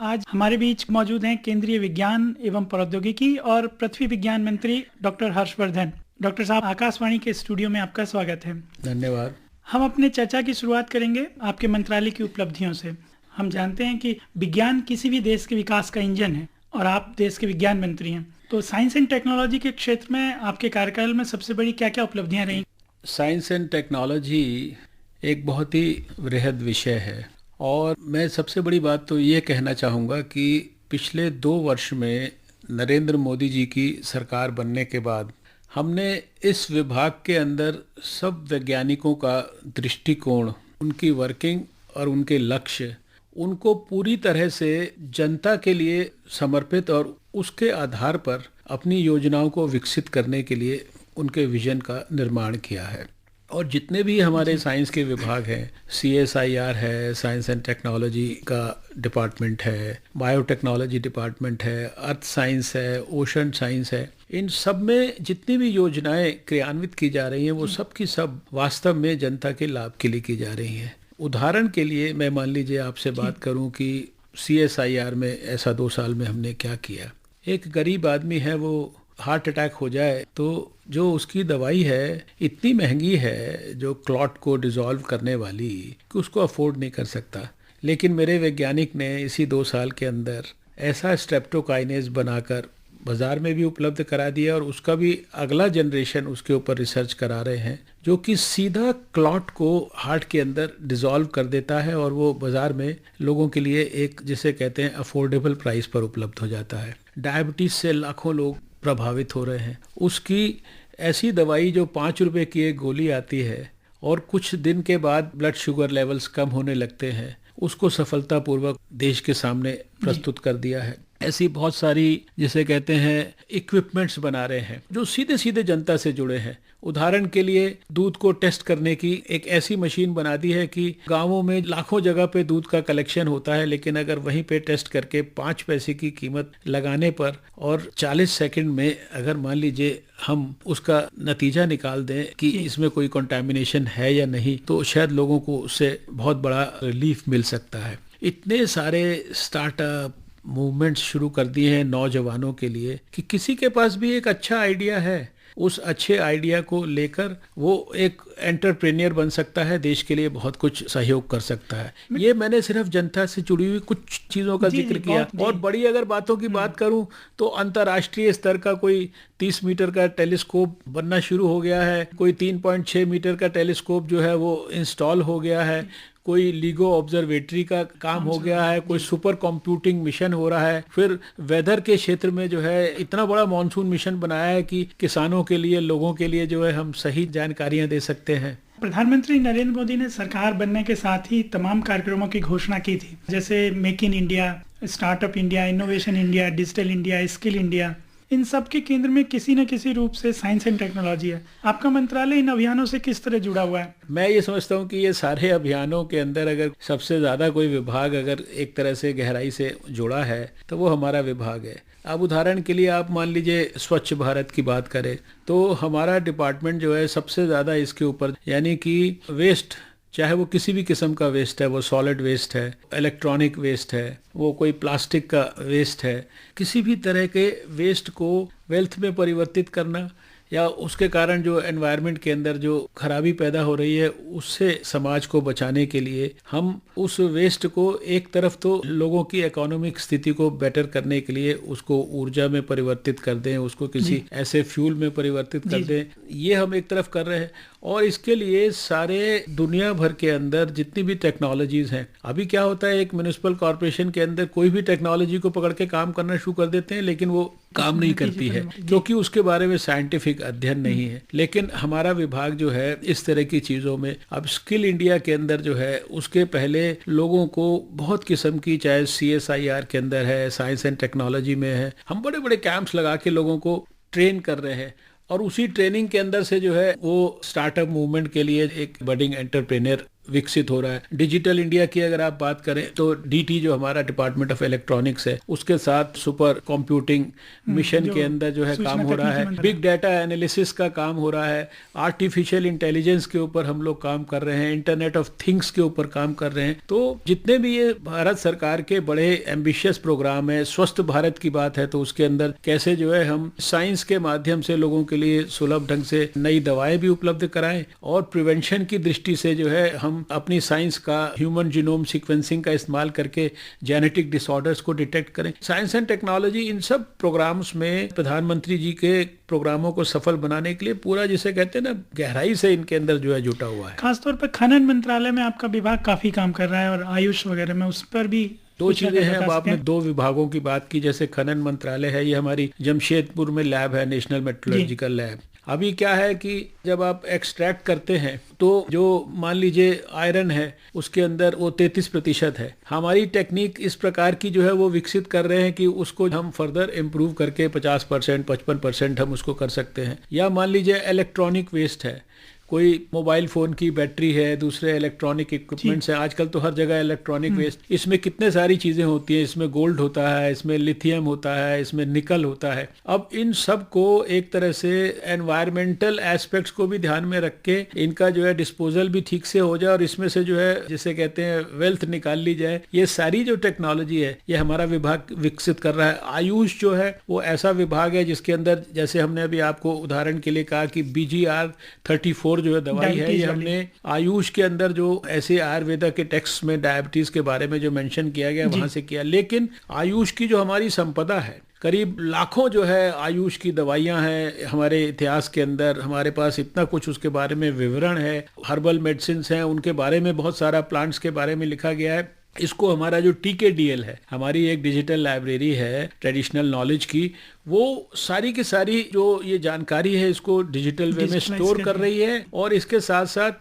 आज हमारे बीच मौजूद हैं केंद्रीय विज्ञान एवं प्रौद्योगिकी और पृथ्वी विज्ञान मंत्री डॉक्टर हर्षवर्धन। डॉक्टर साहब, आकाशवाणी के स्टूडियो में आपका स्वागत है। धन्यवाद। हम अपने चर्चा की शुरुआत करेंगे आपके मंत्रालय की उपलब्धियों से। हम जानते हैं कि विज्ञान किसी भी देश के विकास का इंजन है और आप देश के विज्ञान मंत्री हैं। तो साइंस एंड टेक्नोलॉजी के क्षेत्र में आपके कार्यकाल में सबसे बड़ी क्या क्या उपलब्धियां रही? साइंस एंड टेक्नोलॉजी एक बहुत ही वृहद विषय है और मैं सबसे बड़ी बात तो ये कहना चाहूँगा कि पिछले 2 वर्ष में नरेंद्र मोदी जी की सरकार बनने के बाद हमने इस विभाग के अंदर सब वैज्ञानिकों का दृष्टिकोण, उनकी वर्किंग और उनके लक्ष्य, उनको पूरी तरह से जनता के लिए समर्पित और उसके आधार पर अपनी योजनाओं को विकसित करने के लिए उनके विजन का निर्माण किया है। और जितने भी हमारे साइंस के विभाग हैं, CSIR है, साइंस एंड टेक्नोलॉजी का डिपार्टमेंट है, बायोटेक्नोलॉजी डिपार्टमेंट है, अर्थ साइंस है, ओशन साइंस है, इन सब में जितनी भी योजनाएं क्रियान्वित की जा रही हैं वो सब की सब वास्तव में जनता के लाभ के लिए की जा रही हैं। उदाहरण के लिए मैं मान लीजिए आपसे बात करूं कि CSIR में ऐसा 2 साल में हमने क्या किया। एक गरीब आदमी है, वो हार्ट अटैक हो जाए तो जो उसकी दवाई है इतनी महंगी है, जो क्लॉट को डिसॉल्व करने वाली, कि उसको अफोर्ड नहीं कर सकता। लेकिन मेरे वैज्ञानिक ने इसी 2 साल के अंदर ऐसा स्ट्रेप्टोकाइनेज बनाकर बाजार में भी उपलब्ध करा दिया और उसका भी अगला जनरेशन उसके ऊपर रिसर्च करा रहे हैं, जो कि सीधा क्लॉट को हार्ट के अंदर डिसॉल्व कर देता है और वो बाजार में लोगों के लिए एक, जिसे कहते हैं, अफोर्डेबल प्राइस पर उपलब्ध हो जाता है। डायबिटीज से लाखों लोग प्रभावित हो रहे हैं। उसकी ऐसी दवाई जो 5 रुपए की एक गोली आती है और कुछ दिन के बाद ब्लड शुगर लेवल्स कम होने लगते हैं, उसको सफलतापूर्वक देश के सामने प्रस्तुत कर दिया है। ऐसी बहुत सारी, जिसे कहते हैं, इक्विपमेंट्स बना रहे हैं जो सीधे सीधे जनता से जुड़े हैं। उदाहरण के लिए दूध को टेस्ट करने की एक ऐसी मशीन बना दी है कि गांवों में लाखों जगह पे दूध का कलेक्शन होता है, लेकिन अगर वहीं पे टेस्ट करके 5 पैसे की कीमत लगाने पर और 40 सेकंड में अगर मान लीजिए हम उसका नतीजा निकाल दें कि इसमें कोई कंटामिनेशन है या नहीं, तो शायद लोगों को उससे बहुत बड़ा रिलीफ मिल सकता है। इतने सारे स्टार्टअप मूवमेंट्स शुरू कर दिए हैं नौजवानों के लिए कि किसी के पास भी एक अच्छा आइडिया है, उस अच्छे आइडिया को लेकर वो एक एंटरप्रेन्योर बन सकता है, देश के लिए बहुत कुछ सहयोग कर सकता है। ये मैंने सिर्फ जनता से जुड़ी हुई कुछ चीज़ों का जिक्र किया। और बड़ी अगर बातों की बात करूं तो अंतर्राष्ट्रीय स्तर का कोई 30 मीटर का टेलीस्कोप बनना शुरू हो गया है, कोई 3.6 मीटर का टेलीस्कोप जो है वो इंस्टॉल हो गया है, कोई लीगो ऑब्जर्वेटरी का काम हो गया है, कोई सुपर कंप्यूटिंग मिशन हो रहा है। फिर वेदर के क्षेत्र में जो है इतना बड़ा मॉनसून मिशन बनाया है कि किसानों के लिए, लोगों के लिए जो है हम सही जानकारियां दे सकते हैं। प्रधानमंत्री नरेंद्र मोदी ने सरकार बनने के साथ ही तमाम कार्यक्रमों की घोषणा की थी, जैसे make in India, startup India, innovation India, digital India, skill India. इन सब के केंद्र में किसी न किसी रूप से साइंस एंड टेक्नोलॉजी है। आपका मंत्रालय इन अभियानों से किस तरह जुड़ा हुआ है? मैं ये समझता हूँ कि ये सारे अभियानों के अंदर अगर सबसे ज़्यादा कोई विभाग अगर एक तरह से गहराई से जुड़ा है तो वो हमारा विभाग है। अब उदाहरण के लिए आप मान लीजिए स्वच्छ भारत की बात करें तो हमारा डिपार्टमेंट जो है सबसे ज़्यादा इसके ऊपर, यानी कि वेस्ट, चाहे वो किसी भी किस्म का वेस्ट है, वो सॉलिड वेस्ट है, इलेक्ट्रॉनिक वेस्ट है, वो कोई प्लास्टिक का वेस्ट है, किसी भी तरह के वेस्ट को वेल्थ में परिवर्तित करना या उसके कारण जो एनवायरनमेंट के अंदर जो खराबी पैदा हो रही है उससे समाज को बचाने के लिए हम उस वेस्ट को एक तरफ तो लोगों की इकोनॉमिक स्थिति को बेटर करने के लिए उसको ऊर्जा में परिवर्तित कर दें, उसको किसी ऐसे फ्यूल में परिवर्तित कर दें, ये हम एक तरफ कर रहे हैं। और इसके लिए सारे दुनिया भर के अंदर जितनी भी टेक्नोलॉजीज हैं, अभी क्या होता है, एक म्युनिसिपल कॉर्पोरेशन के अंदर कोई भी टेक्नोलॉजी को पकड़ के काम करना शुरू कर देते हैं, लेकिन वो काम नहीं करती है क्योंकि उसके बारे में साइंटिफिक अध्ययन नहीं है। लेकिन हमारा विभाग जो है इस तरह की चीज़ों में, अब स्किल इंडिया के अंदर जो है उसके पहले लोगों को बहुत किस्म की, चाहे CSIR के अंदर है, साइंस एंड टेक्नोलॉजी में है, हम बड़े बड़े कैंप्स लगा के लोगों को ट्रेन कर रहे हैं और उसी ट्रेनिंग के अंदर से जो है वो स्टार्टअप मूवमेंट के लिए एक बडिंग एंटरप्रेन्योर विकसित हो रहा है। डिजिटल इंडिया की अगर आप बात करें तो डीटी जो हमारा डिपार्टमेंट ऑफ इलेक्ट्रॉनिक्स है, उसके साथ सुपर कंप्यूटिंग मिशन के अंदर जो है काम हो रहा है, बिग डाटा एनालिसिस का काम हो रहा है, आर्टिफिशियल इंटेलिजेंस के ऊपर हम लोग काम कर रहे हैं, इंटरनेट ऑफ थिंग्स के ऊपर काम कर रहे हैं। तो जितने भी ये भारत सरकार के बड़े एम्बिशियस प्रोग्राम है, स्वस्थ भारत की बात है तो उसके अंदर कैसे जो है हम साइंस के माध्यम से लोगों के लिए सुलभ ढंग से नई दवाएं भी उपलब्ध कराएं, और प्रिवेंशन की दृष्टि से जो है हम अपनी साइंस का ह्यूमन जीनोम सीक्वेंसिंग का इस्तेमाल करके जेनेटिक डिसऑर्डर्स को डिटेक्ट करें। साइंस एंड टेक्नोलॉजी इन सब प्रोग्राम्स में प्रधानमंत्री जी के प्रोग्रामों को सफल बनाने के लिए पूरा, जिसे कहते हैं ना, गहराई से इनके अंदर जो है जुटा हुआ है। खासतौर पर खनन मंत्रालय में आपका विभाग काफी काम कर रहा है और आयुष वगैरह में, उस पर भी दो चीजें हैं। अब आपने दो विभागों की बात की, जैसे खनन मंत्रालय है, ये हमारी जमशेदपुर में लैब है, नेशनल मेट्रोलॉजिकल लैब। अभी क्या है कि जब आप एक्सट्रैक्ट करते हैं तो जो मान लीजिए आयरन है उसके अंदर वो 33% है। हमारी टेक्निक इस प्रकार की जो है वो विकसित कर रहे हैं कि उसको हम फर्दर इम्प्रूव करके 50%, 55% हम उसको कर सकते हैं। या मान लीजिए इलेक्ट्रॉनिक वेस्ट है, कोई मोबाइल फोन की बैटरी है, दूसरे इलेक्ट्रॉनिक इक्विपमेंट्स हैं, आजकल तो हर जगह इलेक्ट्रॉनिक वेस्ट, इसमें कितने सारी चीजें होती हैं, इसमें गोल्ड होता है, इसमें लिथियम होता है, इसमें निकल होता है। अब इन सब को एक तरह से एनवायरमेंटल एस्पेक्ट्स को भी ध्यान में रख के इनका जो है डिस्पोजल भी ठीक से हो जाए और इसमें से जो है जिसे कहते हैं वेल्थ निकाल ली जाए। ये सारी जो टेक्नोलॉजी है ये हमारा विभाग विकसित कर रहा है। आयुष जो है वो ऐसा विभाग है जिसके अंदर, जैसे हमने अभी आपको उदाहरण के लिए कहा कि BGR-34 जो है दवाई है, ये हमने आयुष के अंदर जो ऐसे आयुर्वेदा के टेक्स्ट में डायबिटीज के बारे में जो मेंशन किया गया वहां से किया। लेकिन आयुष की जो हमारी संपदा है, करीब लाखों जो है आयुष की दवाइयां हैं हमारे इतिहास के अंदर, हमारे पास इतना कुछ उसके बारे में विवरण है। हर्बल मेडिसिन हैं, उनके बारे में बहुत सारा, प्लांट्स के बारे में लिखा गया है। इसको हमारा जो TKDL है, हमारी एक डिजिटल लाइब्रेरी है ट्रेडिशनल नॉलेज की, वो सारी की सारी जो ये जानकारी है इसको डिजिटल वे में स्टोर कर रही है। और इसके साथ साथ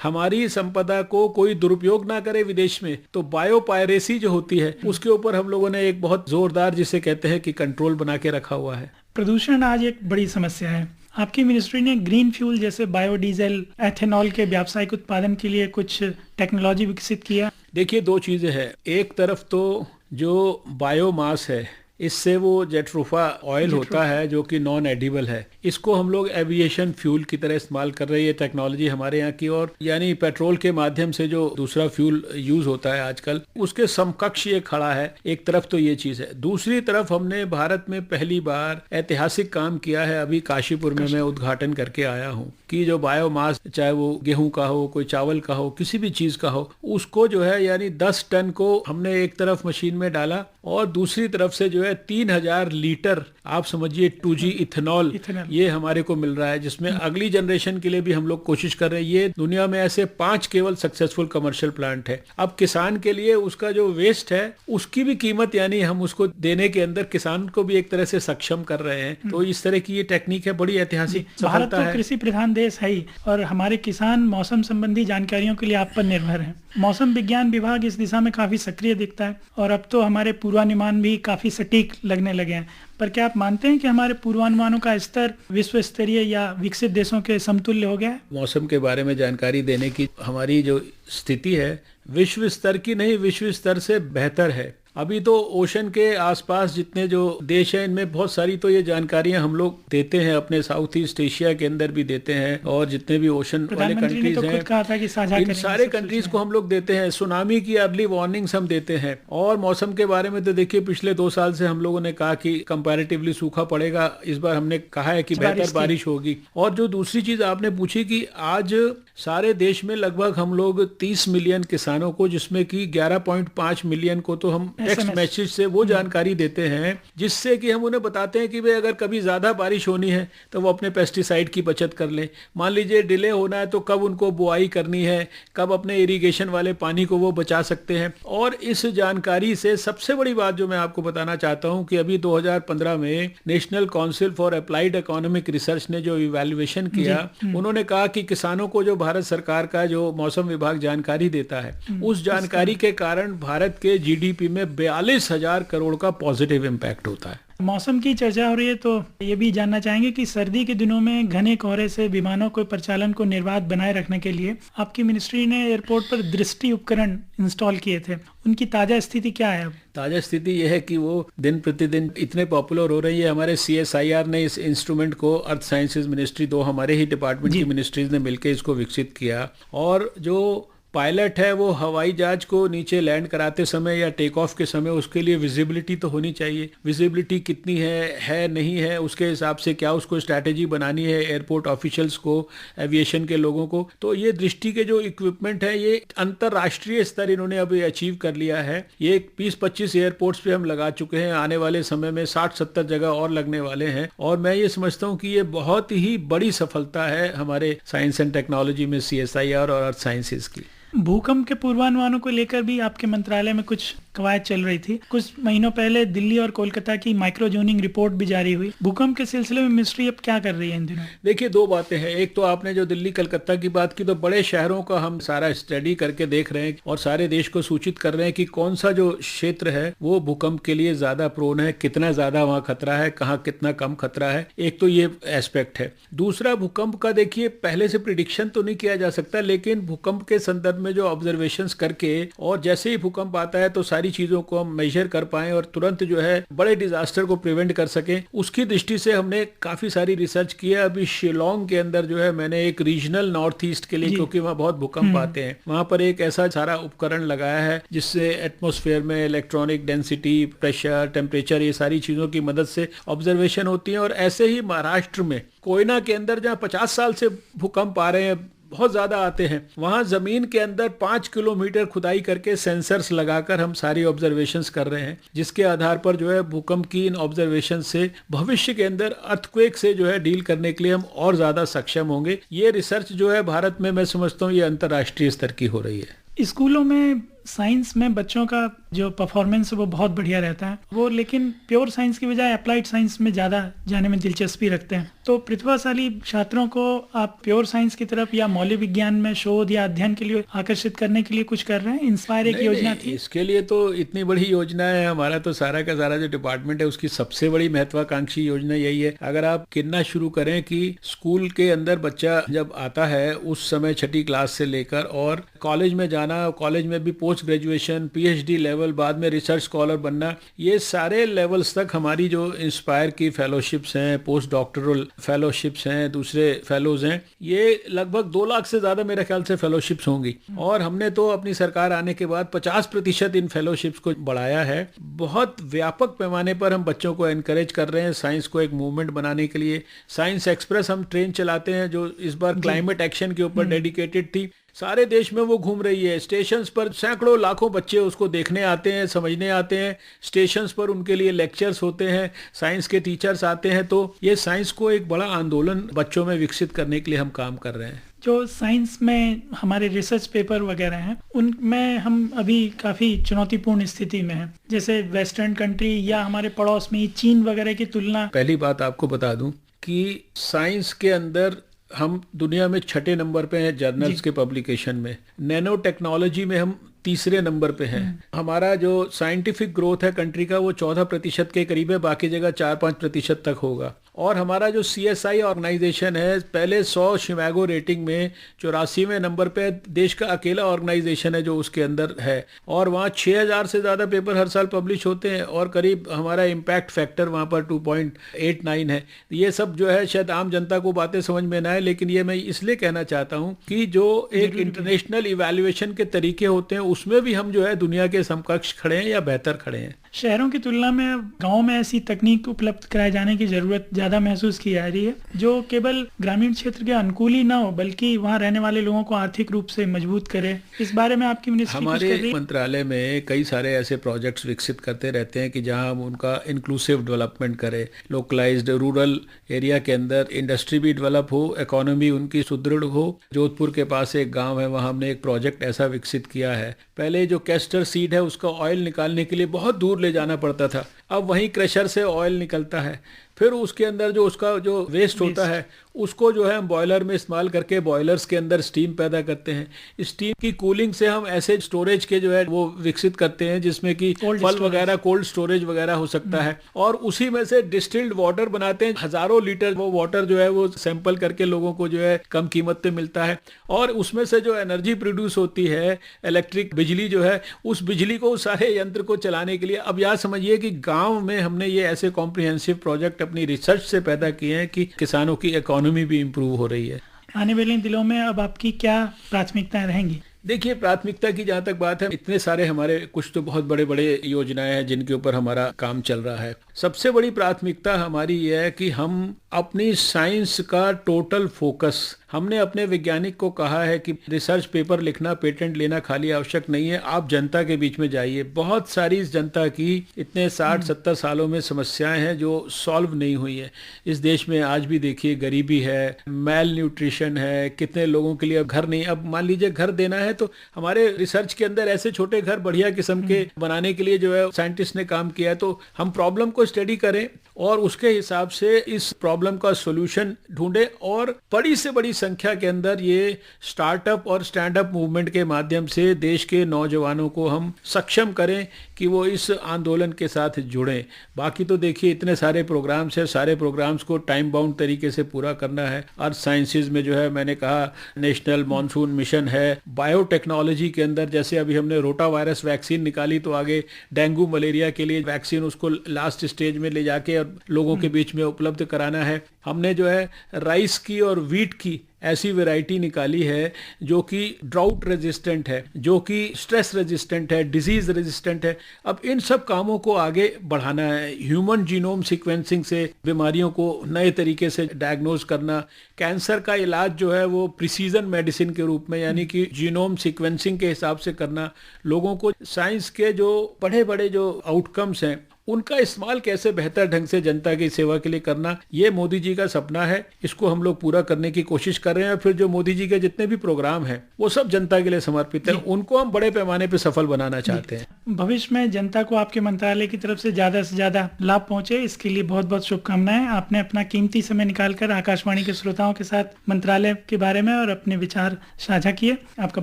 हमारी संपदा को कोई दुरुपयोग ना करे विदेश में, तो बायोपायरेसी जो होती है उसके ऊपर हम लोगों ने एक बहुत जोरदार, जिसे कहते हैं कि कंट्रोल बना के रखा हुआ है। प्रदूषण आज एक बड़ी समस्या है। आपकी मिनिस्ट्री ने ग्रीन फ्यूल जैसे बायोडीजल, एथेनॉल के व्यावसायिक उत्पादन के लिए कुछ टेक्नोलॉजी विकसित किया। देखिए, दो चीजें हैं। एक तरफ तो जो बायोमास है, इससे वो जेट्रोफा ऑयल होता है जो कि नॉन एडिबल है, इसको हम लोग एविएशन फ्यूल की तरह इस्तेमाल कर रहे हैं। ये टेक्नोलॉजी हमारे यहाँ की, और यानी पेट्रोल के माध्यम से जो दूसरा फ्यूल यूज होता है आजकल, उसके समकक्ष ये खड़ा है। एक तरफ तो ये चीज है। दूसरी तरफ हमने भारत में पहली बार ऐतिहासिक काम किया है। अभी काशीपुर में मैं उद्घाटन करके आया हूँ कि जो बायोमास, चाहे वो गेहूं का हो, कोई चावल का हो, किसी भी चीज का हो, उसको जो है यानी 10 टन को हमने एक तरफ मशीन में डाला और दूसरी तरफ से जो है 3000 लीटर, आप समझिए 2G इथेनॉल, ये हमारे को मिल रहा है, जिसमें अगली जनरेशन के लिए भी हम लोग कोशिश कर रहे हैं। ये दुनिया में ऐसे 5 केवल सक्सेसफुल कमर्शियल प्लांट है। अब किसान के लिए उसका जो वेस्ट है उसकी भी कीमत, यानी हम उसको देने के अंदर किसान को भी एक तरह से सक्षम कर रहे हैं। तो इस तरह की ये टेक्निक है, बड़ी ऐतिहासिक भारत तो कृषि प्रधान देश है ही, और हमारे किसान मौसम संबंधी जानकारियों के लिए आप पर निर्भर हैं। मौसम विज्ञान विभाग इस दिशा में काफी सक्रिय दिखता है और अब तो हमारे पूर्वानुमान भी काफी सटीक लगने लगे हैं। पर क्या आप मानते हैं कि हमारे पूर्वानुमानों का स्तर विश्व स्तरीय या विकसित देशों के समतुल्य हो गया है? मौसम के बारे में जानकारी देने की हमारी जो स्थिति है विश्व स्तर की नहीं, विश्व स्तर से बेहतर है। अभी तो ओशन के आसपास जितने जो देश हैं इनमें बहुत सारी तो ये जानकारियां हम लोग देते हैं, अपने साउथ ईस्ट एशिया के अंदर भी देते हैं, और जितने भी ओशन वाले कंट्रीज हैं इन सारे कंट्रीज को हम लोग देते हैं। सुनामी की अर्ली वार्निंग्स हम देते हैं। और मौसम के बारे में तो देखिए, पिछले 2 साल से हम लोगों ने कहा कि कंपैरेटिवली सूखा पड़ेगा, इस बार हमने कहा है कि बेहतर बारिश होगी। और जो दूसरी चीज आपने पूछी कि आज सारे देश में लगभग हम लोग 30 मिलियन किसानों को, जिसमें कि 11.5 मिलियन को तो हम टेक्स्ट मैसेज से वो जानकारी देते हैं, जिससे कि हम उन्हें बताते हैं कि भाई अगर कभी ज्यादा बारिश होनी है तो वो अपने पेस्टिसाइड की बचत कर लें। मान लीजिए डिले होना है तो कब उनको बुआई करनी है, कब अपने इरिगेशन वाले पानी को वो बचा सकते हैं। और इस जानकारी से सबसे बड़ी बात जो मैं आपको बताना चाहता हूं कि अभी 2015 में national council for applied economic research ने जो इवैल्यूएशन किया, उन्होंने कहा कि किसानों को जो भारत सरकार का जो मौसम विभाग जानकारी देता है, उस जानकारी के कारण भारत के GDP में 42,000 करोड़ का पॉजिटिव इम्पैक्ट होता है। मौसम की चर्चा हो रही है तो ये भी जानना चाहेंगे कि सर्दी के दिनों में घने कोहरे से विमानों को परिचालन को निर्बाध बनाए रखने के लिए आपकी मिनिस्ट्री ने एयरपोर्ट पर दृष्टि उपकरण इंस्टॉल किए थे। उनकी ताजा स्थिति क्या है अब? ताजा स्थिति यह है कि वो दिन प्रतिदिन इतने पॉपुलर हो रही है। हमारे CSIR ने इस इंस्ट्रूमेंट को, अर्थ साइंसेज मिनिस्ट्री, दो हमारे ही डिपार्टमेंट की मिनिस्ट्रीज ने मिलकर इसको विकसित किया, और जो पायलट है वो हवाई जहाज को नीचे लैंड कराते समय या टेक ऑफ के समय उसके लिए विजिबिलिटी तो होनी चाहिए। विजिबिलिटी कितनी है नहीं है, उसके हिसाब से क्या उसको स्ट्रैटेजी बनानी है एयरपोर्ट ऑफिशियल्स को, एविएशन के लोगों को। तो ये दृष्टि के जो इक्विपमेंट है ये अंतर्राष्ट्रीय स्तर इन्होंने अभी अचीव कर लिया है। ये 20-25 एयरपोर्ट्स पे हम लगा चुके हैं, आने वाले समय में 60-70 जगह और लगने वाले हैं। और मैं ये समझता हूँ कि ये बहुत ही बड़ी सफलता है हमारे साइंस एंड टेक्नोलॉजी में CSIR और अर्थ साइंसेज की। भूकंप के पूर्वानुमानों को लेकर भी आपके मंत्रालय में कुछ कवायद चल रही थी। कुछ महीनों पहले दिल्ली और कोलकाता की माइक्रो जोनिंग रिपोर्ट भी जारी हुई। भूकंप के सिलसिले में मिनिस्ट्री अब क्या कर रही है इन दिनों? देखिए, दो बातें हैं। एक तो आपने जो दिल्ली कलकत्ता की बात की, तो बड़े शहरों का हम सारा स्टडी करके देख रहे हैं और सारे देश को सूचित कर रहे हैं कि कौन सा जो क्षेत्र है वो भूकंप के लिए ज्यादा प्रोन है, कितना ज्यादा वहाँ खतरा है, कहाँ कितना कम खतरा है। एक तो ये एस्पेक्ट है। दूसरा, भूकंप का देखिए पहले से प्रिडिक्शन तो नहीं किया जा सकता, लेकिन भूकंप के संदर्भ में जो ऑब्जर्वेशंस करके और जैसे ही भूकंप आता है तो सारी चीजों को हम मेजर कर पाएं और तुरंत जो है बड़े डिजास्टर को प्रिवेंट कर सकें, उसकी दृष्टि से हमने काफी सारी रिसर्च की है। अभी शिलोंग के अंदर जो है मैंने एक रीजनल नॉर्थ ईस्ट के लिए, क्योंकि वहाँ बहुत भूकंप आते हैं, वहां पर एक ऐसा सारा उपकरण लगाया है जिससे एटमॉस्फेयर में इलेक्ट्रॉनिक डेंसिटी, प्रेशर, टेम्परेचर, ये सारी चीजों की मदद से ऑब्जर्वेशन होती है। और ऐसे ही महाराष्ट्र में कोयना के अंदर जहाँ 50 साल से भूकंप आ रहे हैं, बहुत ज्यादा आते हैं, वहां जमीन के अंदर 5 किलोमीटर खुदाई करके सेंसर्स लगाकर हम सारी ऑब्जर्वेशंस कर रहे हैं, जिसके आधार पर जो है भूकंप की इन ऑब्जर्वेशन से भविष्य के अंदर अर्थक्वेक से जो है डील करने के लिए हम और ज्यादा सक्षम होंगे। ये रिसर्च जो है भारत में, मैं समझता हूँ ये अंतर्राष्ट्रीय स्तर की हो रही है। स्कूलों में साइंस में बच्चों का जो परफॉर्मेंस है वो बहुत बढ़िया रहता है, वो लेकिन प्योर साइंस की बजाय अप्लाइड साइंस में ज़्यादा जाने में दिलचस्पी रखते हैं। तो प्रतिभाशाली छात्रों को आप प्योर साइंस की तरफ या मौलिक विज्ञान में शोध या अध्ययन के लिए आकर्षित करने के लिए कुछ कर रहे हैं? इंस्पायर एक योजना थी, इसके लिए तो इतनी बड़ी योजना है। हमारा तो सारा का सारा जो डिपार्टमेंट है उसकी सबसे बड़ी महत्वाकांक्षी योजना यही है। अगर आप गिनना शुरू करें कि स्कूल के अंदर बच्चा जब आता है उस समय 6ठी क्लास से लेकर और कॉलेज में जाना, कॉलेज में भी पोस्ट ग्रेजुएशन, PhD लेवल, बाद में रिसर्च स्कॉलर बनना, ये सारे लेवल्स तक हमारी जो इंस्पायर की फेलोशिप्स हैं, पोस्ट डॉक्टरल फेलोशिप्स हैं, दूसरे फेलोज हैं, ये लगभग 2 लाख से ज्यादा मेरे ख्याल से फेलोशिप्स होंगी। और हमने तो अपनी सरकार आने के बाद 50% इन फेलोशिप्स को बढ़ाया है। बहुत व्यापक पैमाने पर हम बच्चों को एनकरेज कर रहे हैं साइंस को एक मूवमेंट बनाने के लिए। साइंस एक्सप्रेस हम ट्रेन चलाते हैं जो इस बार क्लाइमेट एक्शन के ऊपर डेडिकेटेड थी। सारे देश में वो घूम रही है। स्टेशंस पर सैकड़ों लाखों बच्चे उसको देखने आते हैं, समझने आते हैं। स्टेशंस पर उनके लिए लेक्चर्स होते हैं, साइंस के टीचर्स आते हैं। तो ये साइंस को एक बड़ा आंदोलन बच्चों में विकसित करने के लिए हम काम कर रहे हैं। जो साइंस में हमारे रिसर्च पेपर वगैरह हैं उनमें हम अभी काफ़ी चुनौतीपूर्ण स्थिति में हैं, जैसे वेस्टर्न कंट्री या हमारे पड़ोस में चीन वगैरह की तुलना। पहली बात आपको बता दूं कि साइंस के अंदर हम दुनिया में 6ठे नंबर पे हैं जर्नल्स के पब्लिकेशन में। नैनो टेक्नोलॉजी में हम 3रे नंबर पे हैं। हमारा जो साइंटिफिक ग्रोथ है कंट्री का वो 14% के करीब है, बाकी जगह 4-5% तक होगा। और हमारा जो CSI ऑर्गेनाइजेशन है पहले 100 शिकागो रेटिंग में 84वें नंबर पे देश का अकेला ऑर्गेनाइजेशन है जो उसके अंदर है। और वहाँ 6000 से ज़्यादा पेपर हर साल पब्लिश होते हैं और करीब हमारा इम्पैक्ट फैक्टर वहाँ पर 2.89 है। ये सब जो है शायद आम जनता को बातें समझ में ना आए, लेकिन ये मैं इसलिए कहना चाहता हूँ कि जो एक इंटरनेशनल इवैल्यूएशन के तरीके होते हैं उसमें भी हम जो है दुनिया के समकक्ष खड़े हैं या बेहतर खड़े हैं। शहरों की तुलना में गांव में ऐसी तकनीक उपलब्ध कराए जाने की जरूरत ज्यादा महसूस की जा रही है, जो केवल ग्रामीण क्षेत्र के अनुकूल ही ना हो बल्कि वहां रहने वाले लोगों को आर्थिक रूप से मजबूत करे। इस बारे में आपकी मिनिस्ट्री हमारे मंत्रालय में कई सारे ऐसे प्रोजेक्ट्स विकसित करते रहते हैं कि जहां हम उनका इंक्लूसिव डेवलपमेंट करें। लोकलाइज्ड रूरल एरिया के अंदर इंडस्ट्री भी डेवलप हो, इकोनॉमी उनकी सुदृढ़ हो। जोधपुर के पास एक गाँव है, वहाँ हमने एक प्रोजेक्ट ऐसा विकसित किया है। पहले जो कैस्टर सीड है उसका ऑयल निकालने के लिए बहुत दूर ले जाना पड़ता था, अब वहीं क्रशर से ऑयल निकलता है। फिर उसके अंदर जो उसका जो वेस्ट होता है उसको जो है हम बॉयलर में इस्तेमाल करके बॉयलर्स के अंदर स्टीम पैदा करते हैं। स्टीम की कूलिंग से हम ऐसे स्टोरेज के जो है वो विकसित करते हैं जिसमें कि फल वगैरह कोल्ड स्टोरेज वगैरह हो सकता है, और उसी में से डिस्टिल्ड वाटर बनाते हैं। हजारों लीटर वो वाटर जो है वो सैंपल करके लोगों को जो है कम कीमत पे मिलता है, और उसमें से जो एनर्जी प्रोड्यूस होती है, इलेक्ट्रिक बिजली जो है, उस बिजली को सारे यंत्र को चलाने के लिए अब याद समझिए कि गांव में हमने ये ऐसे कॉम्प्रिहेंसिव प्रोजेक्ट अपनी रिसर्च से पैदा किए हैं कि किसानों की इकोनॉमी भी इम्प्रूव हो रही है। आने वाले दिनों में अब आपकी क्या प्राथमिकताएं रहेंगी? देखिए, प्राथमिकता की जहाँ तक बात है, इतने सारे हमारे कुछ तो बहुत बड़े बड़े योजनाएं हैं जिनके ऊपर हमारा काम चल रहा है। सबसे बड़ी प्राथमिकता हमारी ये है कि हम अपनी साइंस का टोटल फोकस, हमने अपने वैज्ञानिक को कहा है कि रिसर्च पेपर लिखना, पेटेंट लेना खाली आवश्यक नहीं है, आप जनता के बीच में जाइए। बहुत सारी इस जनता की इतने 60-70 सालों में समस्याएं हैं जो सॉल्व नहीं हुई है। इस देश में आज भी देखिए गरीबी है, मेल न्यूट्रिशन है, कितने लोगों के लिए अब घर नहीं। अब मान लीजिए घर देना है तो हमारे रिसर्च के अंदर ऐसे छोटे घर बढ़िया किस्म के बनाने के लिए जो है साइंटिस्ट ने काम किया है। तो हम प्रॉब्लम को स्टडी करें और उसके हिसाब से इस प्रॉब्लम का सॉल्यूशन ढूंढें, और बड़ी से बड़ी संख्या के अंदर ये स्टार्टअप और स्टैंड अप मूवमेंट के माध्यम से देश के नौजवानों को हम सक्षम करें कि वो इस आंदोलन के साथ जुड़ें। बाकी तो देखिए इतने सारे प्रोग्राम्स हैं, सारे प्रोग्राम्स को टाइम बाउंड तरीके से पूरा करना है। अर्थ साइंसेज में जो है मैंने कहा नेशनल मॉनसून मिशन है, बायोटेक्नोलॉजी के अंदर जैसे अभी हमने रोटा वायरस वैक्सीन निकाली, तो आगे डेंगू मलेरिया के लिए वैक्सीन उसको लास्ट स्टेज में ले जाके और लोगों के बीच में उपलब्ध कराना है। हमने जो है राइस की और वीट की ऐसी वैरायटी निकाली है जो कि ड्राउट रेजिस्टेंट है, जो कि स्ट्रेस रेजिस्टेंट है, डिजीज रेजिस्टेंट है। अब इन सब कामों को आगे बढ़ाना है। ह्यूमन जीनोम सीक्वेंसिंग से बीमारियों को नए तरीके से डायग्नोज करना, कैंसर का इलाज जो है वो प्रिसीजन मेडिसिन के रूप में यानी कि जीनोम सीक्वेंसिंग के हिसाब से करना, लोगों को साइंस के जो बड़े बड़े जो आउटकम्स हैं उनका इस्तेमाल कैसे बेहतर ढंग से जनता की सेवा के लिए करना, ये मोदी जी का सपना है। इसको हम लोग पूरा करने की कोशिश कर रहे हैं। फिर जो मोदी जी के जितने भी प्रोग्राम हैं वो सब जनता के लिए समर्पित है, उनको हम बड़े पैमाने पे सफल बनाना चाहते हैं। भविष्य में जनता को आपके मंत्रालय की तरफ से ज्यादा लाभ पहुंचे, इसके लिए बहुत बहुत शुभकामनाएं। आपने अपना कीमती समय निकालकर आकाशवाणी के श्रोताओं के साथ मंत्रालय के बारे में और अपने विचार साझा किए, आपका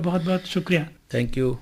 बहुत बहुत शुक्रिया। Thank you.